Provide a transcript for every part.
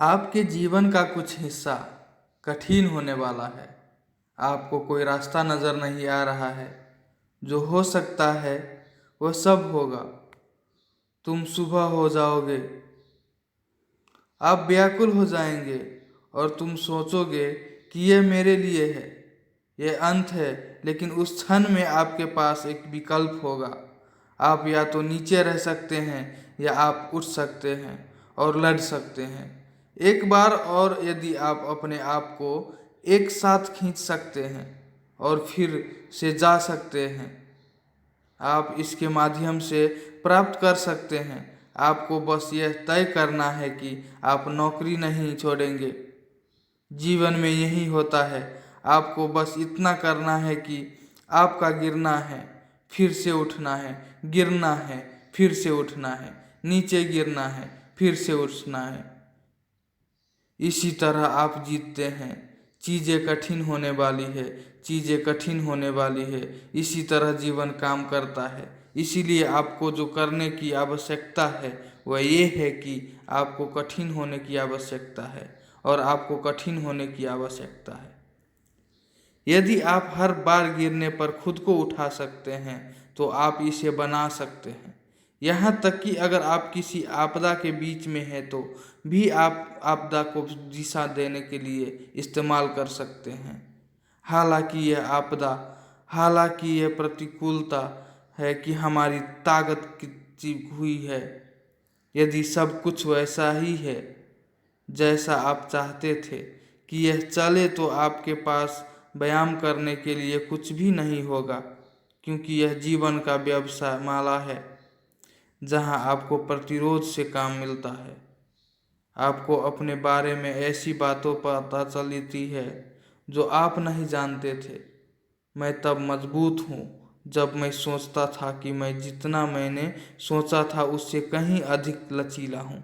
आपके जीवन का कुछ हिस्सा कठिन होने वाला है। आपको कोई रास्ता नज़र नहीं आ रहा है। जो हो सकता है वह सब होगा। तुम सुबह हो जाओगे, आप व्याकुल हो जाएंगे और तुम सोचोगे कि यह मेरे लिए है, यह अंत है। लेकिन उस क्षण में आपके पास एक विकल्प होगा। आप या तो नीचे रह सकते हैं या आप उठ सकते हैं और लड़ सकते हैं। एक बार और यदि आप अपने आप को एक साथ खींच सकते हैं और फिर से जा सकते हैं, आप इसके माध्यम से प्राप्त कर सकते हैं। आपको बस यह तय करना है कि आप नौकरी नहीं छोड़ेंगे। जीवन में यही होता है। आपको बस इतना करना है कि आपका गिरना है, फिर से उठना है, गिरना है, फिर से उठना है, नीचे गिरना है, फिर से उठना है। इसी तरह आप जीतते हैं। चीज़ें कठिन होने वाली है, चीज़ें कठिन होने वाली है। इसी तरह जीवन काम करता है। इसीलिए आपको जो करने की आवश्यकता है वह ये है कि आपको कठिन होने की आवश्यकता है और आपको कठिन होने की आवश्यकता है। यदि आप हर बार गिरने पर खुद को उठा सकते हैं तो आप इसे बना सकते हैं। यहाँ तक कि अगर आप किसी आपदा के बीच में हैं तो भी आप आपदा को दिशा देने के लिए इस्तेमाल कर सकते हैं। हालांकि यह प्रतिकूलता है कि हमारी ताकत की हुई है। यदि सब कुछ वैसा ही है जैसा आप चाहते थे कि यह चले तो आपके पास व्यायाम करने के लिए कुछ भी नहीं होगा, क्योंकि यह जीवन का व्यवसाय माला है जहां आपको प्रतिरोध से काम मिलता है। आपको अपने बारे में ऐसी बातों पता चलती है जो आप नहीं जानते थे। मैं तब मजबूत हूँ जब मैं सोचता था कि मैं जितना मैंने सोचा था उससे कहीं अधिक लचीला हूँ।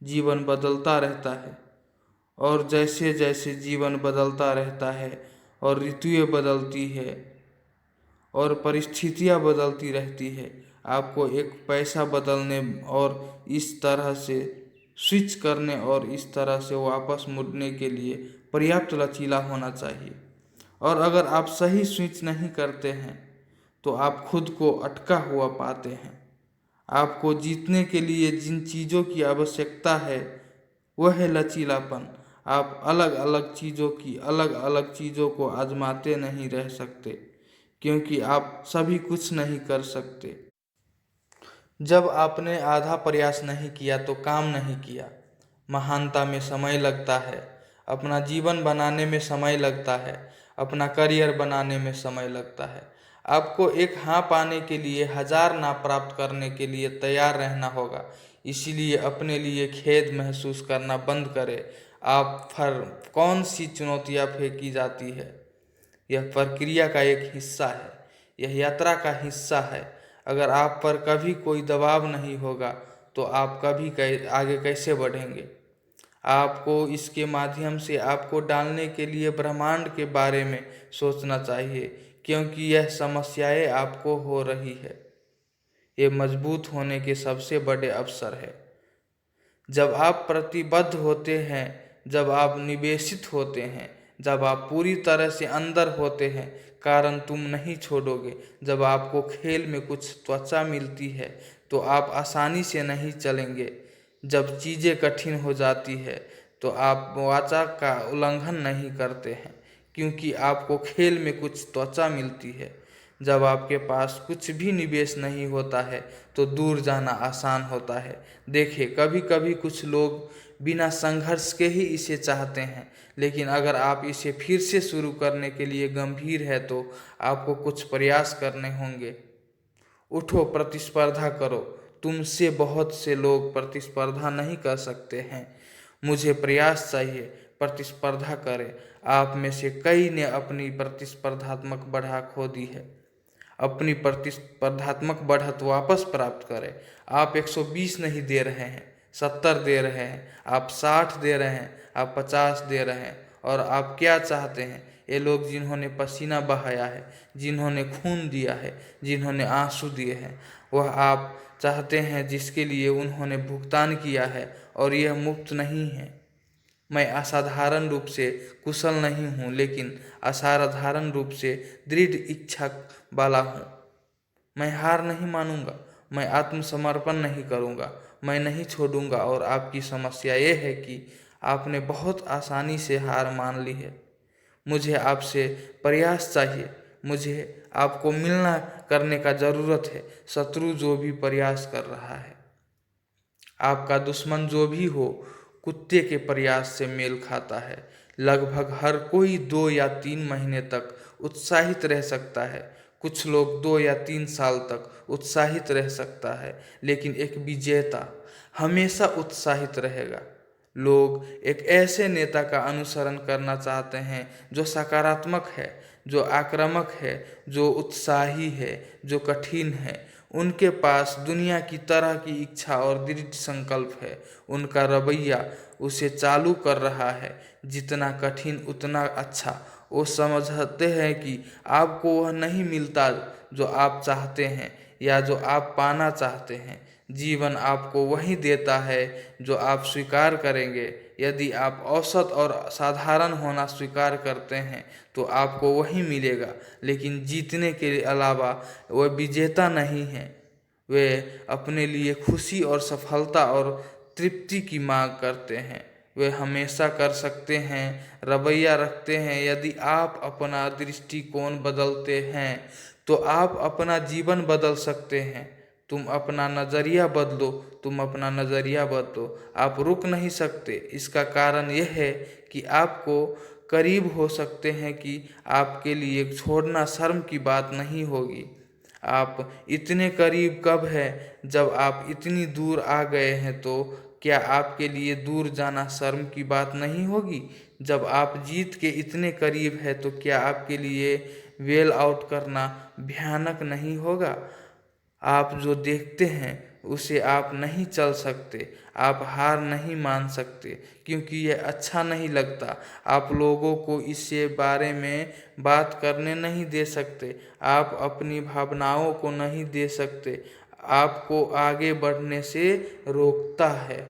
जीवन बदलता रहता है और जैसे जैसे जीवन बदलता रहता है और ऋतुएं बदलती है और परिस्थितियाँ बदलती रहती है, आपको एक पैसा बदलने और इस तरह से स्विच करने और इस तरह से वापस मुड़ने के लिए पर्याप्त लचीला होना चाहिए। और अगर आप सही स्विच नहीं करते हैं तो आप खुद को अटका हुआ पाते हैं। आपको जीतने के लिए जिन चीज़ों की आवश्यकता है वह है लचीलापन। आप अलग अलग चीज़ों को आजमाते नहीं रह सकते, क्योंकि आप सभी कुछ नहीं कर सकते। जब आपने आधा प्रयास नहीं किया तो काम नहीं किया। महानता में समय लगता है, अपना जीवन बनाने में समय लगता है, अपना करियर बनाने में समय लगता है। आपको एक हाँ पाने के लिए 1000 ना प्राप्त करने के लिए तैयार रहना होगा। इसीलिए अपने लिए खेद महसूस करना बंद करें। आप पर कौन सी चुनौतियाँ फेंकी जाती है, यह प्रक्रिया का एक हिस्सा है, यह यात्रा का हिस्सा है। अगर आप पर कभी कोई दबाव नहीं होगा तो आप कभी आगे कैसे बढ़ेंगे। आपको इसके माध्यम से आपको डालने के लिए ब्रह्मांड के बारे में सोचना चाहिए, क्योंकि यह समस्याएं आपको हो रही है। ये मजबूत होने के सबसे बड़े अवसर है। जब आप प्रतिबद्ध होते हैं, जब आप निवेशित होते हैं, जब आप पूरी तरह से अंदर होते हैं, कारण तुम नहीं छोड़ोगे। जब आपको खेल में कुछ त्वचा मिलती है तो आप आसानी से नहीं चलेंगे। जब चीज़ें कठिन हो जाती है तो आप वाचा का उल्लंघन नहीं करते हैं, क्योंकि आपको खेल में कुछ त्वचा मिलती है। जब आपके पास कुछ भी निवेश नहीं होता है तो दूर जाना आसान होता है। देखिए, कभी कभी कुछ लोग बिना संघर्ष के ही इसे चाहते हैं, लेकिन अगर आप इसे फिर से शुरू करने के लिए गंभीर है तो आपको कुछ प्रयास करने होंगे। उठो, प्रतिस्पर्धा करो। तुमसे बहुत से लोग प्रतिस्पर्धा नहीं कर सकते हैं। मुझे प्रयास चाहिए, प्रतिस्पर्धा करें। आप में से कई ने अपनी प्रतिस्पर्धात्मक बढ़त खो दी है। अपनी प्रतिस्पर्धात्मक बढ़त वापस प्राप्त करें। आप 120 नहीं दे रहे हैं, 70 दे रहे हैं, आप 60 दे रहे हैं, आप 50 दे रहे हैं। और आप क्या चाहते हैं? ये लोग जिन्होंने पसीना बहाया है, जिन्होंने खून दिया है, जिन्होंने आंसू दिए हैं, वह आप चाहते हैं जिसके लिए उन्होंने भुगतान किया है, और यह मुफ्त नहीं है। मैं असाधारण रूप से कुशल नहीं हूँ, लेकिन असाधारण रूप से दृढ़ इच्छा वाला हूँ। मैं हार नहीं मानूंगा, मैं आत्मसमर्पण नहीं करूंगा, मैं नहीं छोड़ूंगा। और आपकी समस्या ये है कि आपने बहुत आसानी से हार मान ली है। मुझे आपसे प्रयास चाहिए, मुझे आपको मिलना करने का ज़रूरत है। शत्रु जो भी प्रयास कर रहा है, आपका दुश्मन जो भी हो, कुत्ते के प्रयास से मेल खाता है। लगभग हर कोई 2 या 3 महीने तक उत्साहित रह सकता है। कुछ लोग 2 या 3 साल तक उत्साहित रह सकता है, लेकिन एक विजेता हमेशा उत्साहित रहेगा। लोग एक ऐसे नेता का अनुसरण करना चाहते हैं जो सकारात्मक है, जो आक्रामक है, जो उत्साही है, जो कठिन है। उनके पास दुनिया की तरह की इच्छा और दृढ़ संकल्प है। उनका रवैया उसे चालू कर रहा है। जितना कठिन उतना अच्छा। वो समझते हैं कि आपको वह नहीं मिलता जो आप चाहते हैं या जो आप पाना चाहते हैं। जीवन आपको वही देता है जो आप स्वीकार करेंगे। यदि आप औसत और साधारण होना स्वीकार करते हैं तो आपको वही मिलेगा। लेकिन जीतने के अलावा वह विजेता नहीं है। वे अपने लिए खुशी और सफलता और तृप्ति की मांग करते हैं। वे हमेशा कर सकते हैं रवैया रखते हैं। यदि आप अपना दृष्टिकोण बदलते हैं तो आप अपना जीवन बदल सकते हैं। तुम अपना नज़रिया बदलो, तुम अपना नज़रिया बदलो। आप रुक नहीं सकते। इसका कारण यह है कि आपको करीब हो सकते हैं कि आपके लिए छोड़ना शर्म की बात नहीं होगी। आप इतने करीब कब हैं? जब आप इतनी दूर आ गए हैं तो क्या आपके लिए दूर जाना शर्म की बात नहीं होगी? जब आप जीत के इतने करीब हैं तो क्या आपके लिए वेल आउट करना भयानक नहीं होगा? आप जो देखते हैं उसे आप नहीं चल सकते। आप हार नहीं मान सकते क्योंकि यह अच्छा नहीं लगता। आप लोगों को इसके बारे में बात करने नहीं दे सकते। आप अपनी भावनाओं को नहीं दे सकते। आपको आगे बढ़ने से रोकता है।